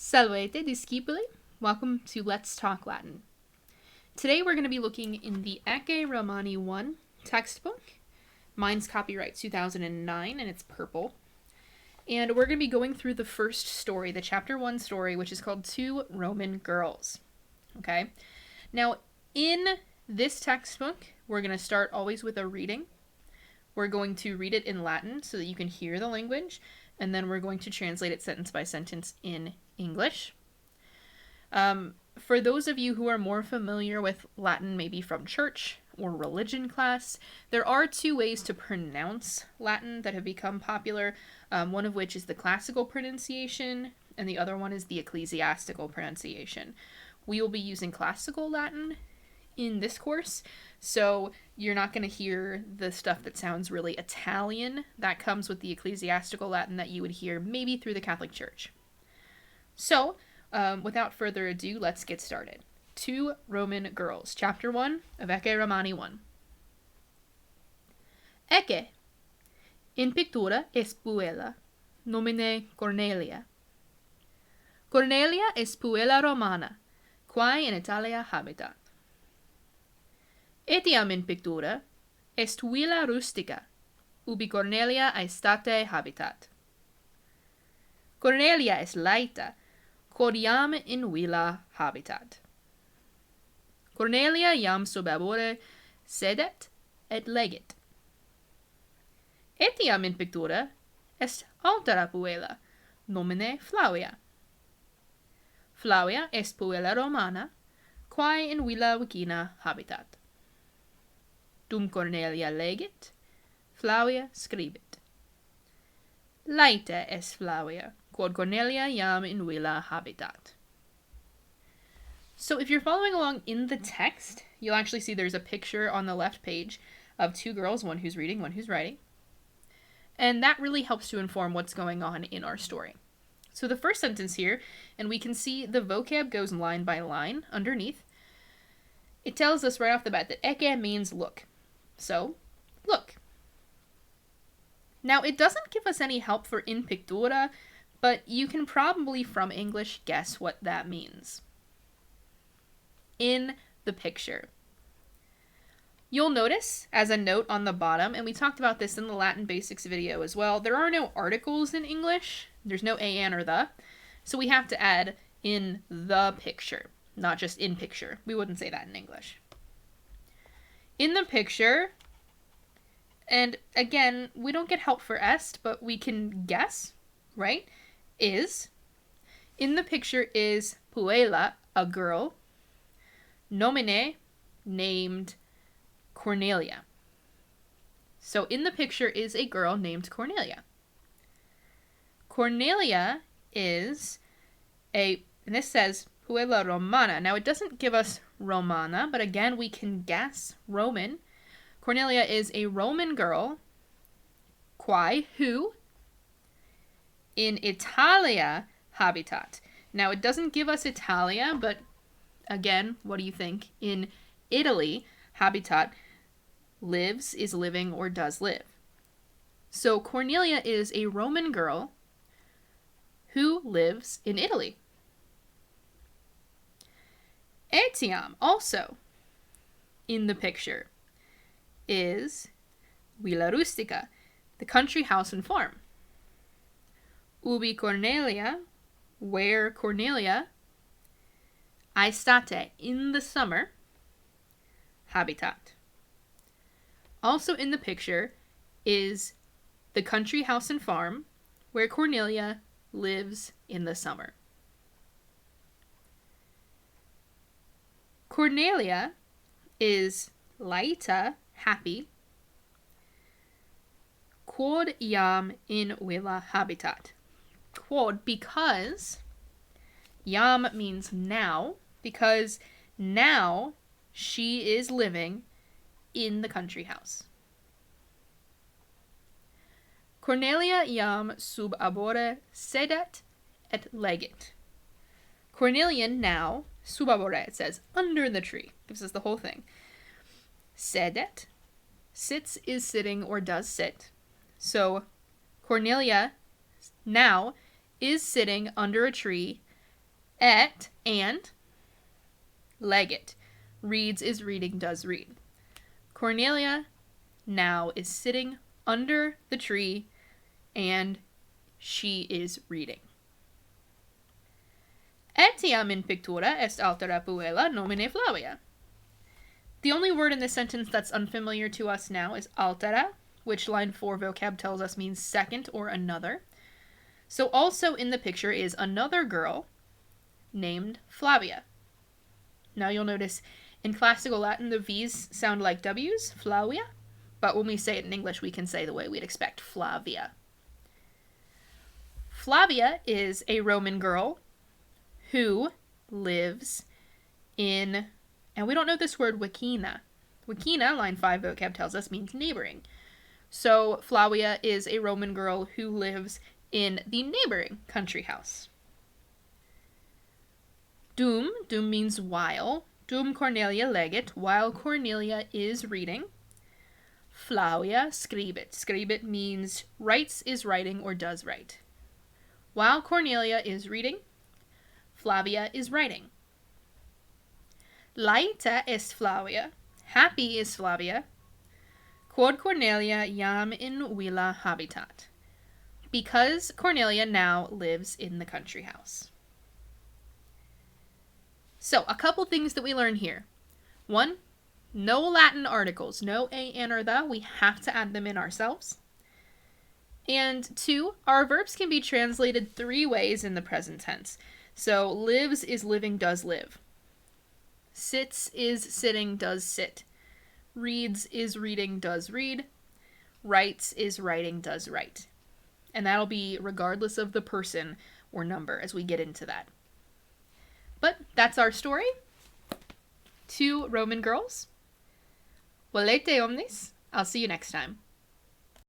Salvete discipoli, welcome to Let's Talk Latin. Today we're going to be looking in the Ecce Romani I textbook. Mine's copyright 2009 and it's purple. And we're going to be going through the first story, the chapter 1 story, which is called Two Roman Girls. Okay? Now, in this textbook, we're going to start always with a reading. We're going to read it in Latin so that you can hear the language, and then we're going to translate it sentence by sentence in English. For those of you who are more familiar with Latin, maybe from church or religion class, there are two ways to pronounce Latin that have become popular, one of which is the classical pronunciation, and the other one is the ecclesiastical pronunciation. We will be using classical Latin in this course, so you're not going to hear the stuff that sounds really Italian that comes with the ecclesiastical Latin that you would hear maybe through the Catholic Church. So, without further ado, let's get started. Two Roman Girls, Chapter 1 of Ecce Romani I. Ecce, in pictura est puella, nomine Cornelia. Cornelia est puella Romana, quae in Italia habitat. Etiam in pictura est villa rustica, ubi Cornelia aestate habitat. Cornelia est laeta, quod iam in villa habitat. Cornelia iam sub arbore sedet et legit. Etiam in pictura est altera puella, nomine Flavia. Flavia est puella Romana, quae in villa vicina habitat. Dum Cornelia legit, Flavia scribit. Laeta est Flavia, quod Cornelia iam in villa habitat. So if you're following along in the text, you'll actually see there's a picture on the left page of two girls, one who's reading, one who's writing. And that really helps to inform what's going on in our story. So the first sentence here, and we can see the vocab goes line by line underneath. It tells us right off the bat that ecce means look. So, look. Now, it doesn't give us any help for in pictura, but you can probably, from English, guess what that means. In the picture. You'll notice, as a note on the bottom, and we talked about this in the Latin Basics video as well, there are no articles in English. There's no an or the. So we have to add in the picture, not just in picture. We wouldn't say that in English. In the picture, and again, we don't get help for est, but we can guess, right? Is. In the picture is puella, a girl. Nomine, named Cornelia. So in the picture is a girl named Cornelia. Cornelia is and this says puella Romana. Now it doesn't give us Romana, but again, we can guess Roman. Cornelia is a Roman girl, quae, who, in Italia habitat. Now, it doesn't give us Italia, but again, what do you think? In Italy, habitat, lives, is living, or does live. So Cornelia is a Roman girl who lives in Italy. Etiam, also, in the picture, is villa rustica, the country house and farm. Ubi Cornelia, where Cornelia, aestate, in the summer, habitat. Also in the picture is the country house and farm, where Cornelia lives in the summer. Cornelia is laeta, happy, quod iam in villa habitat. Quod, because, iam means now, because now she is living in the country house. Cornelia iam sub arbore sedet et legit. Cornelian now, sub arbore, it says, under the tree. Gives us the whole thing. Sedet, sits, is sitting, or does sit. So Cornelia now is sitting under a tree Et, and. Legit, reads is reading, does read. Cornelia now is sitting under the tree and she is reading. Etiam in pictura est altera puella nomine Flavia. The only word in this sentence that's unfamiliar to us now is altera, which line 4 vocab tells us means second or another. So also in the picture is another girl named Flavia. Now you'll notice in classical Latin the V's sound like W's, Flavia, but when we say it in English we can say the way we'd expect, Flavia. Flavia is a Roman girl who lives in, and we don't know this word, Vicina. Vicina, line 5 vocab tells us, means neighboring. So Flavia is a Roman girl who lives in the neighboring country house. Dum means while. Dum Cornelia legit, while Cornelia is reading. Flavia scribit. Scribit means writes, is writing, or does write. While Cornelia is reading, Flavia is writing. Laeta est Flavia. Happy is Flavia. Quod Cornelia jam in villa habitat. Because Cornelia now lives in the country house. So, a couple things that we learn here. 1, no Latin articles, no a, an, or the. We have to add them in ourselves. And 2, our verbs can be translated 3 ways in the present tense. So, lives is living, does live. Sits is sitting, does sit. Reads is reading, does read. Writes is writing, does write. And that'll be regardless of the person or number as we get into that. But that's our story. 2 Roman girls. Volete omnis. I'll see you next time.